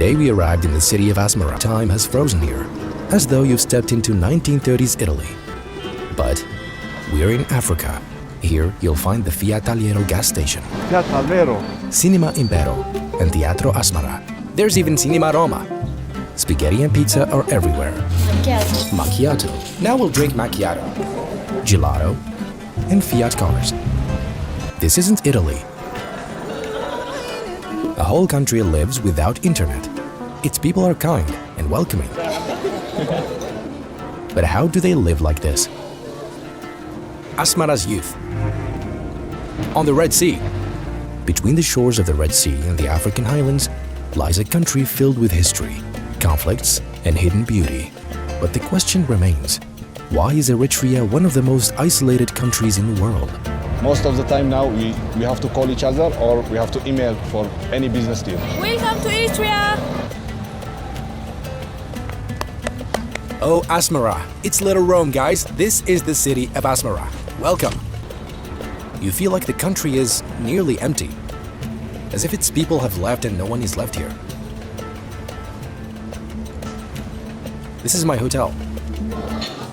Today we arrived in the city of Asmara. Time has frozen here, as though you've stepped into 1930s Italy. But we're in Africa. Here you'll find the Fiat Talero gas station, Fiat Talero, Cinema Impero, and Teatro Asmara. There's even Cinema Roma. Spaghetti and pizza are everywhere. Macchiato. Now we'll drink macchiato. Gelato. And Fiat cars. This isn't Italy. A whole country lives without internet. Its people are kind and welcoming. But how do they live like this? Asmara's youth. On the Red Sea. Between the shores of the Red Sea and the African highlands lies a country filled with history, conflicts, and hidden beauty. But the question remains, why is Eritrea one of the most isolated countries in the world? Most of the time now we have to call each other or we have to email for any business deal. Welcome to Eritrea! Oh, Asmara. It's Little Rome, guys. This is the city of Asmara. Welcome. You feel like the country is nearly empty, as if its people have left and no one is left here. This is my hotel.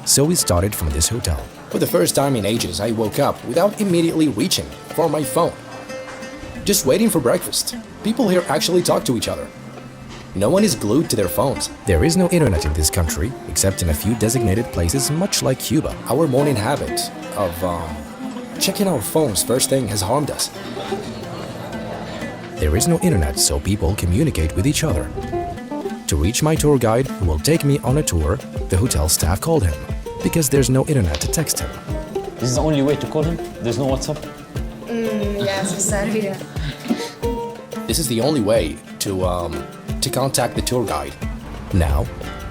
So we started from this hotel. For the first time in ages, I woke up without immediately reaching for my phone. Just waiting for breakfast. People here actually talk to each other. No one is glued to their phones. There is no internet in this country, except in a few designated places, much like Cuba. Our morning habit of checking our phones first thing has harmed us. There is no internet, so people communicate with each other. To reach my tour guide, who will take me on a tour, the hotel staff called him, because there's no internet to text him. This is the only way to call him? There's no WhatsApp? Yes, sorry. This is the only way to contact the tour guide. Now,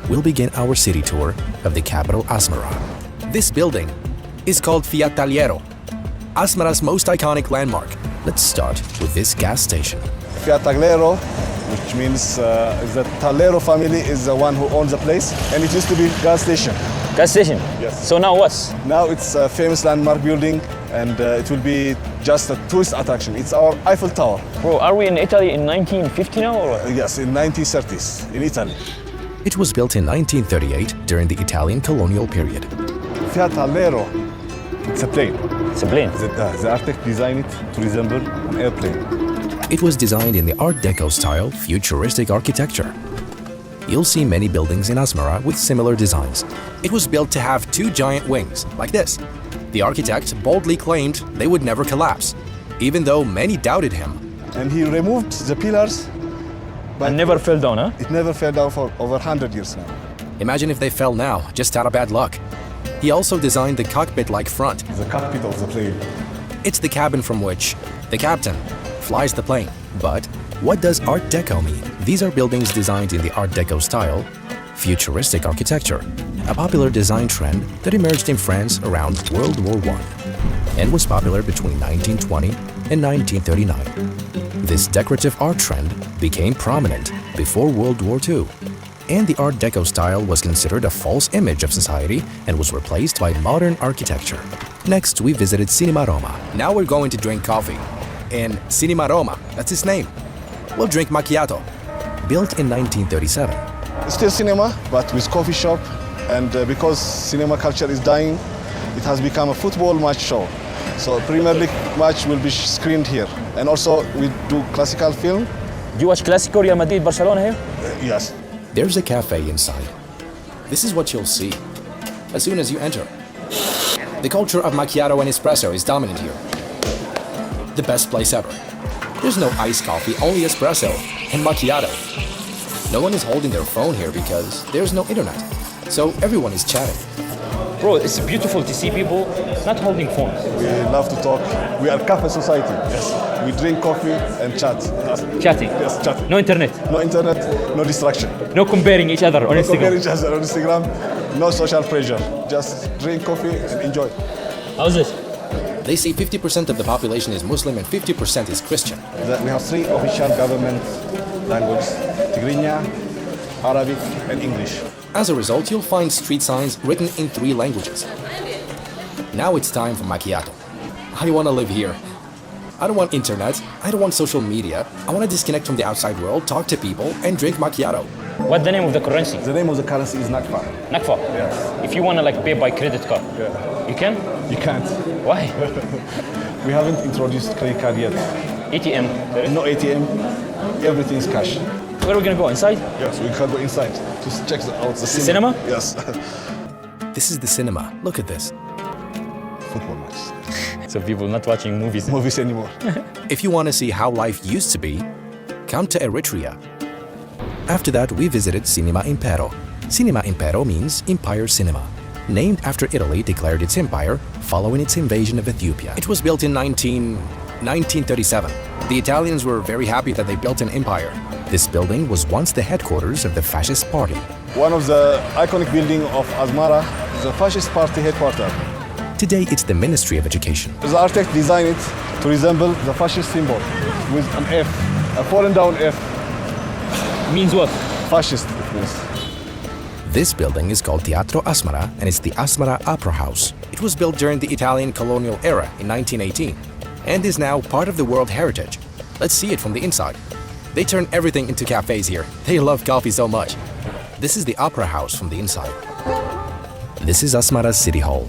we'll begin our city tour of the capital Asmara. This building is called Fiat Talero, Asmara's most iconic landmark. Let's start with this gas station. Fiat Talero, which means the Talero family is the one who owns the place, and it used to be gas station. Gas station? Yes. So now what's? Now it's a famous landmark building, and it will be just a tourist attraction. It's our Eiffel Tower. Bro, are we in Italy in 1950 now or what? Yes, in 1930s, in Italy. It was built in 1938 during the Italian colonial period. Fiat Talero, it's a plane. It's a plane. The architect designed it to resemble an airplane. It was designed in the Art Deco style, futuristic architecture. You'll see many buildings in Asmara with similar designs. It was built to have two giant wings, like this. The architect boldly claimed they would never collapse, even though many doubted him. And he removed the pillars. But And never fell down, huh? It never fell down for over 100 years now. Imagine if they fell now, just out of bad luck. He also designed the cockpit-like front. The cockpit of the plane. It's the cabin from which the captain flies the plane. But what does Art Deco mean? These are buildings designed in the Art Deco style, futuristic architecture, a popular design trend that emerged in France around World War I and was popular between 1920 and 1939. This decorative art trend became prominent before World War II, and the Art Deco style was considered a false image of society and was replaced by modern architecture. Next, we visited Cinema Roma. Now we're going to drink coffee. In Cinema Roma, that's its name. We'll drink macchiato. Built in 1937. It's still cinema, but with coffee shop. And because cinema culture is dying, it has become a football match show. So Premier League match will be screened here. And also we do classical film. Do you watch Clasico, Real Madrid, Barcelona here? Yes. There's a cafe inside. This is what you'll see as soon as you enter. The culture of macchiato and espresso is dominant here. The best place ever. There's no iced coffee, only espresso and macchiato. No one is holding their phone here because there's no internet. So everyone is chatting. Bro, it's beautiful to see people not holding phones. We love to talk. We are cafe society. Yes. We drink coffee and chat. Chatting? Yes, chatting. No internet? No internet, no distraction. No comparing each other on No Instagram? comparing each other on Instagram. No social pressure. Just drink coffee and enjoy. How's it? They say 50% of the population is Muslim and 50% is Christian. We have 3 official government languages: Tigrinya, Arabic, and English. As a result, you'll find street signs written in 3 languages. Now it's time for macchiato. I want to live here. I don't want internet, I don't want social media. I want to disconnect from the outside world, talk to people, and drink macchiato. What's the name of the currency? The name of the currency is Nakfa. Nakfa. Yes. If you want to like pay by credit card, you can? You can't. Why? We haven't introduced credit card yet. ATM. No ATM. Everything's cash. Where are we gonna go? Inside? Yes, we can go inside to check out the Cinema? Yes. This is the cinema. Look at this. Football match. So people not watching movies. Movies anymore. If you want to see how life used to be, come to Eritrea. After that, we visited Cinema Impero. Cinema Impero means Empire Cinema. Named after Italy declared its empire following its invasion of Ethiopia. It was built in 1937. The Italians were very happy that they built an empire. This building was once the headquarters of the fascist party. One of the iconic buildings of Asmara is the fascist party headquarters. Today, it's the Ministry of Education. The architect designed it to resemble the fascist symbol with an F, a fallen down F. Means what? Fascist, it means. This building is called Teatro Asmara and it's the Asmara Opera House. It was built during the Italian colonial era in 1918 and is now part of the World Heritage. Let's see it from the inside. They turn everything into cafes here. They love coffee so much. This is the Opera House from the inside. This is Asmara's City Hall.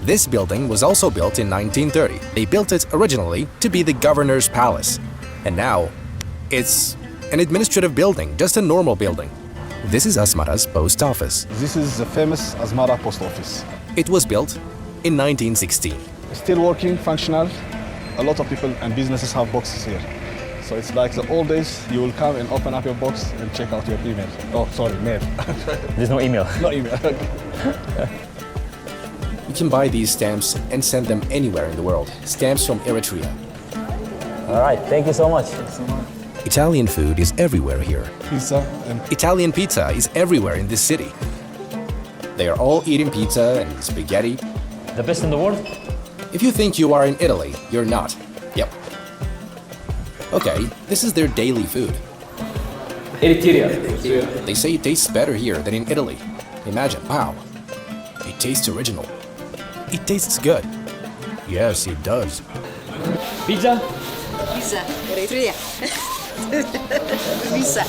This building was also built in 1930. They built it originally to be the governor's palace. And now, it's an administrative building, just a normal building. This is Asmara's post office. This is the famous Asmara post office. It was built in 1916. Still working, functional. A lot of people and businesses have boxes here. So it's like the old days, you will come and open up your box and check out your email. Oh, sorry, mail. There's no email. No email. You can buy these stamps and send them anywhere in the world. Stamps from Eritrea. All right, thank you so much. Italian food is everywhere here. Pizza and Italian pizza is everywhere in this city. They are all eating pizza and spaghetti. The best in the world? If you think you are in Italy, you're not. Yep. Okay, this is their daily food. Eritrea. They say it tastes better here than in Italy. Imagine, wow. It tastes original. It tastes good. Yes, it does. Pizza? Pizza, Eritrea. Pizza.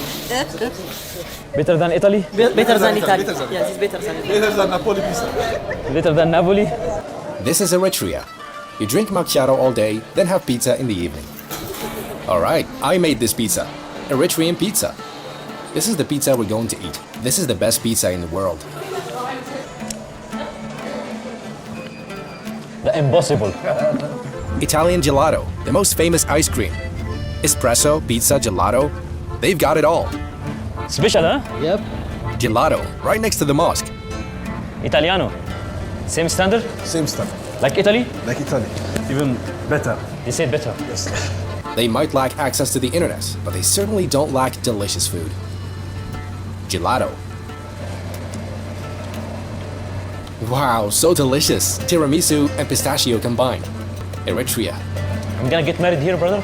Better than Italy? Better than Italy. Yes, it's better than Italy. better than Napoli pizza. Better than Napoli? This is Eritrea. You drink macchiato all day, then have pizza in the evening. Alright, I made this pizza. Eritrean pizza. This is the pizza we're going to eat. This is the best pizza in the world. The impossible. Italian gelato, the most famous ice cream. Espresso, pizza, gelato, they've got it all. Special, huh? Yep. Gelato, right next to the mosque. Italiano. Same standard? Same stuff, Like Italy? like Italy. Even better. They said better. Yes. They might lack access to the internet, but they certainly don't lack delicious food. Gelato. Wow, so delicious. Tiramisu and pistachio combined. Eritrea. I'm gonna get married here, brother.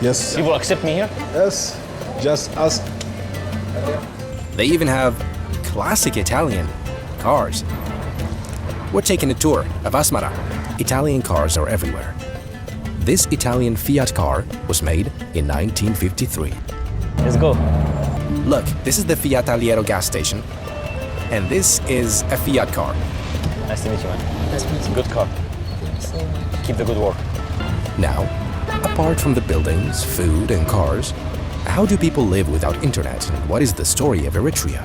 Yes. People accept me here. Yes. Just ask. They even have classic Italian cars. We're taking a tour of Asmara. Italian cars are everywhere. This Italian Fiat car was made in 1953. Let's go. Look, this is the Fiat Aliero gas station. And this is a Fiat car. Nice to meet you, man. Nice to meet you. Good car. Keep the good work. Now, apart from the buildings, food, and cars, how do people live without internet, and what is the story of Eritrea?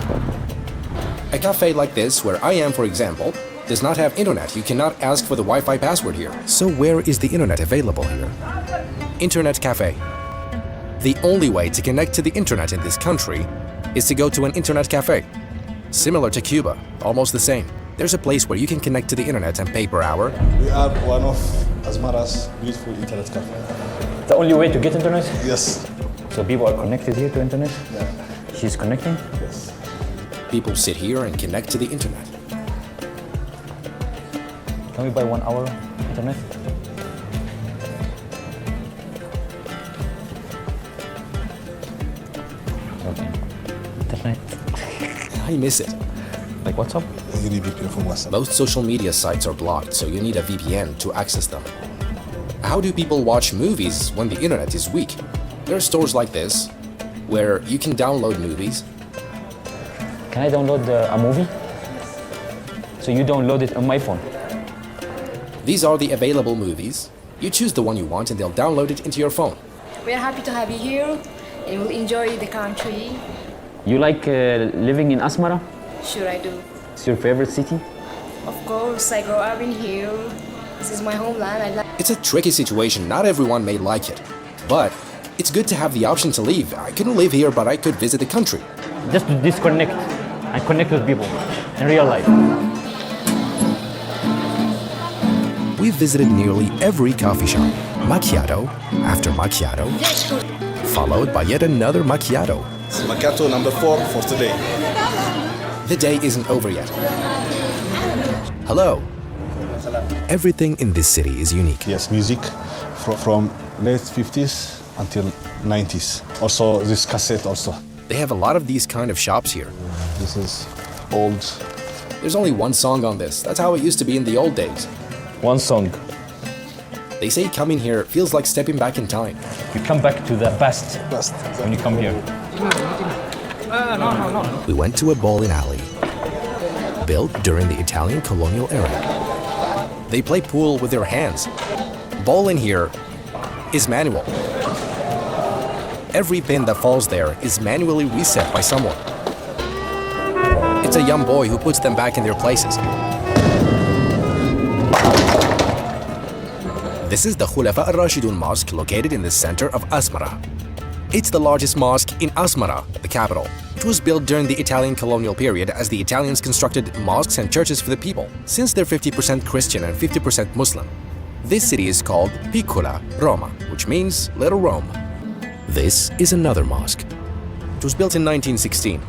A cafe like this, where I am, for example, does not have internet. You cannot ask for the Wi-Fi password here. So where is the internet available here? Internet cafe. The only way to connect to the internet in this country is to go to an internet cafe. Similar to Cuba, almost the same. There's a place where you can connect to the internet and pay per hour. We are one of Asmara's beautiful internet cafe. The only way to get internet? Yes. So people are connected here to internet? Yeah. She's connecting? Yes. People sit here and connect to the internet. Can we buy 1 hour internet? Okay. Internet. I miss it. Like WhatsApp? Really beautiful WhatsApp. Most social media sites are blocked, so you need a VPN to access them. How do people watch movies when the internet is weak? There are stores like this, where you can download movies. Can I download a movie? So you download it on my phone. These are the available movies. You choose the one you want and they'll download it into your phone. We are happy to have you here and we'll enjoy the country. You like living in Asmara? Sure I do. It's your favorite city? Of course, I grew up in here. This is my homeland. I like. It's a tricky situation, not everyone may like it. But it's good to have the option to leave. I couldn't live here, but I could visit the country. Just to disconnect and connect with people in real life. We've visited nearly every coffee shop. Macchiato after macchiato, followed by yet another macchiato. Macchiato number 4 for today. The day isn't over yet. Hello. Everything in this city is unique. Yes, music from late 50s until 90s. Also this cassette also. They have a lot of these kind of shops here. This is old. There's only one song on this. That's how it used to be in the old days. One song. They say coming here feels like stepping back in time. You come back to the past when you come here. We went to a bowling alley, built during the Italian colonial era. They play pool with their hands. Bowling here is manual. Every pin that falls there is manually reset by someone. It's a young boy who puts them back in their places. This is the Khulafa al-Rashidun Mosque located in the center of Asmara. It's the largest mosque in Asmara, the capital. It was built during the Italian colonial period as the Italians constructed mosques and churches for the people. Since they're 50% Christian and 50% Muslim, this city is called Piccola Roma, which means Little Rome. This is another mosque. It was built in 1916.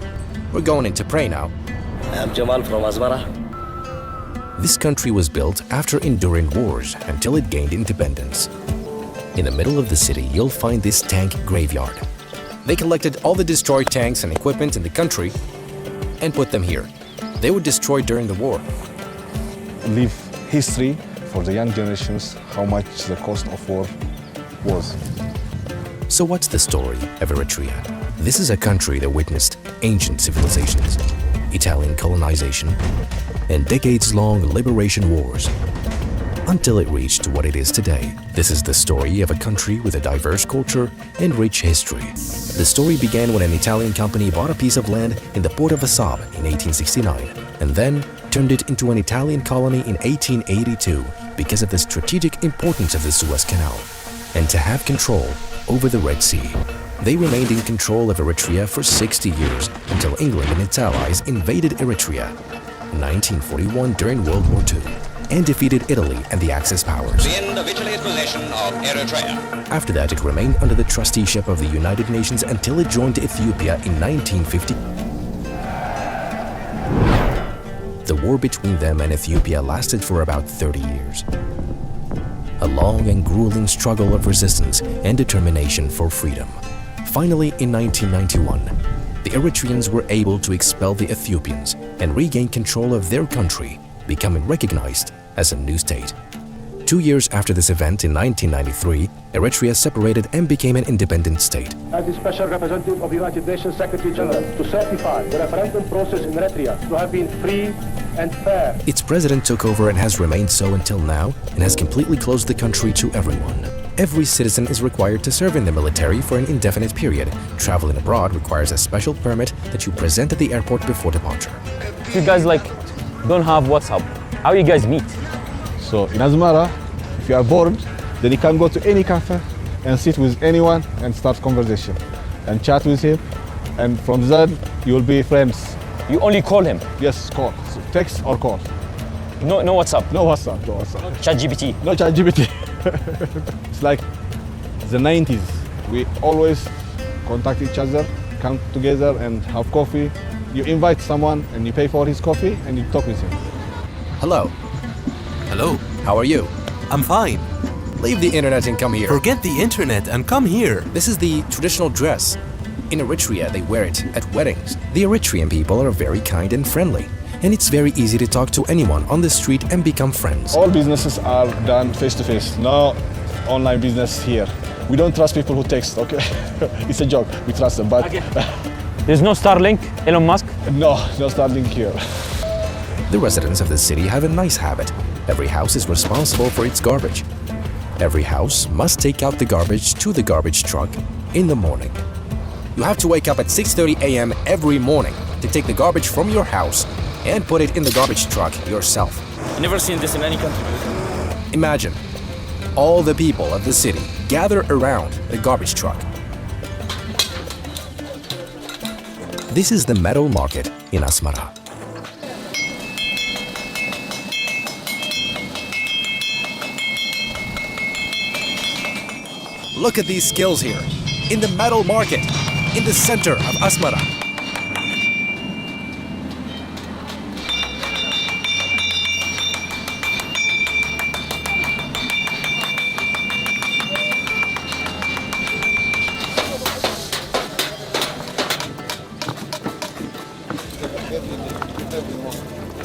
We're going in to pray now. I'm Jamal from Asmara. This country was built after enduring wars until it gained independence. In the middle of the city, you'll find this tank graveyard. They collected all the destroyed tanks and equipment in the country and put them here. They were destroyed during the war. Leave history for the young generations how much the cost of war was. So what's the story of Eritrea? This is a country that witnessed ancient civilizations, Italian colonization, and decades-long liberation wars, until it reached what it is today. This is the story of a country with a diverse culture and rich history. The story began when an Italian company bought a piece of land in the port of HaTTab in 1869, and then turned it into an Italian colony in 1882 because of the strategic importance of the Suez Canal, and to have control over the Red Sea. They remained in control of Eritrea for 60 years until England and its allies invaded Eritrea in 1941 during World War II and defeated Italy and the Axis powers. The end of Italy's possession of Eritrea. After that, it remained under the trusteeship of the United Nations until it joined Ethiopia in 1950. The war between them and Ethiopia lasted for about 30 years. A long and grueling struggle of resistance and determination for freedom. Finally, in 1991, the Eritreans were able to expel the Ethiopians and regain control of their country, becoming recognized as a new state. 2 years after this event in 1993, Eritrea separated and became an independent state. As the Special Representative of the United Nations Secretary General to certify the referendum process in Eritrea to have been free and fair. Its president took over and has remained so until now and has completely closed the country to everyone. Every citizen is required to serve in the military for an indefinite period. Traveling abroad requires a special permit that you present at the airport before departure. You guys don't have WhatsApp. How you guys meet? So in Asmara, if you are bored, then you can go to any cafe and sit with anyone and start conversation and chat with him, and from that you will be friends. You only call him? Yes, call. So text or call. No WhatsApp? No WhatsApp, no WhatsApp. ChatGPT? No ChatGPT. It's like the 90s. We always contact each other, come together and have coffee. You invite someone and you pay for his coffee and you talk with him. Hello. Hello. How are you? I'm fine. Leave the internet and come here. Forget the internet and come here. This is the traditional dress. In Eritrea, they wear it at weddings. The Eritrean people are very kind and friendly, and it's very easy to talk to anyone on the street and become friends. All businesses are done face to face. No online business here. We don't trust people who text, okay? It's a joke, we trust them, but There's no Starlink, Elon Musk? no Starlink here. The residents of the city have a nice habit. Every house is responsible for its garbage. Every house must take out the garbage to the garbage truck in the morning. You have to wake up at 6:30 a.m. every morning to take the garbage from your house and put it in the garbage truck yourself. I've never seen this in any country. Imagine all the people of the city gather around the garbage truck. This is the metal market in Asmara. Look at these skills here, in the metal market, in the center of Asmara.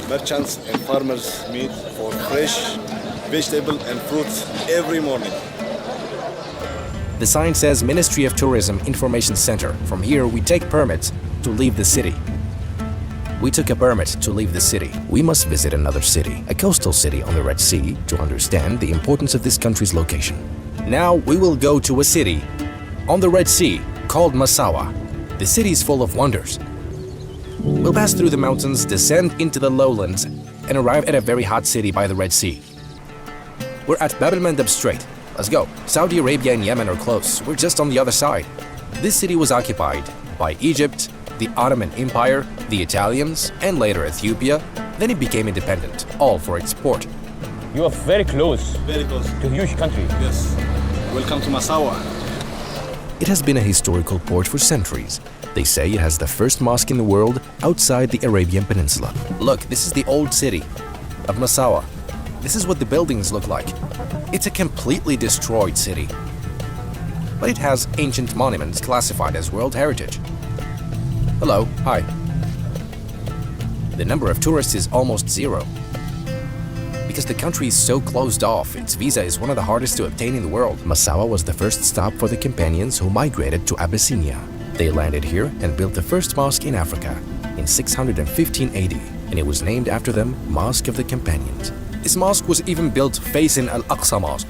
Merchants and farmers meet for fresh vegetable and fruits every morning. The sign says Ministry of Tourism Information Center. From here, we take permits to leave the city. We took a permit to leave the city. We must visit another city, a coastal city on the Red Sea, to understand the importance of this country's location. Now we will go to a city on the Red Sea called Massawa. The city is full of wonders. We'll pass through the mountains, descend into the lowlands, and arrive at a very hot city by the Red Sea. We're at Bab el-Mandeb Strait. Let's go. Saudi Arabia and Yemen are close. We're just on the other side. This city was occupied by Egypt, the Ottoman Empire, the Italians, and later Ethiopia. Then it became independent, all for its port. You are very close Very close. to a huge country. Yes. Welcome to Massawa. It has been a historical port for centuries. They say it has the first mosque in the world outside the Arabian Peninsula. Look, this is the old city of Massawa. This is what the buildings look like. It's a completely destroyed city. But it has ancient monuments classified as World Heritage. Hello, hi. The number of tourists is almost zero. Because the country is so closed off, its visa is one of the hardest to obtain in the world. Massawa was the first stop for the companions who migrated to Abyssinia. They landed here and built the first mosque in Africa in 615 AD, and it was named after them, Mosque of the Companions. This mosque was even built facing Al-Aqsa Mosque.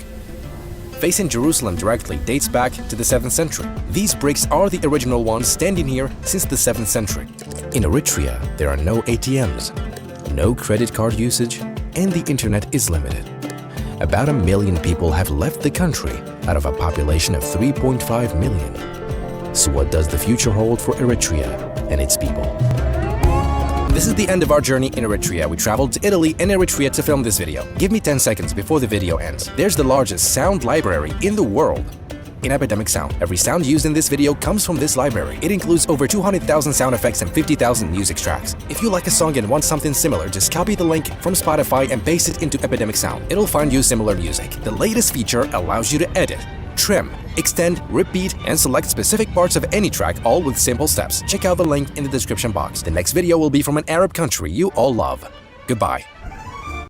Facing Jerusalem directly dates back to the 7th century. These bricks are the original ones standing here since the 7th century. In Eritrea, there are no ATMs, no credit card usage, and the internet is limited. About 1 million people have left the country out of a population of 3.5 million. So what does the future hold for Eritrea and its people? This is the end of our journey in Eritrea. We traveled to Italy and Eritrea to film this video. Give me 10 seconds before the video ends. There's the largest sound library in the world in epidemic sound. Every sound used in this video comes from this library. It includes over 200,000 sound effects and 50,000 music tracks. If you like a song and want something similar, just copy the link from Spotify and paste it into epidemic sound. It'll find you similar music. The latest feature allows you to edit, trim, extend, repeat, and select specific parts of any track, all with simple steps. Check out the link in the description box. The next video will be from an Arab country you all love. Goodbye.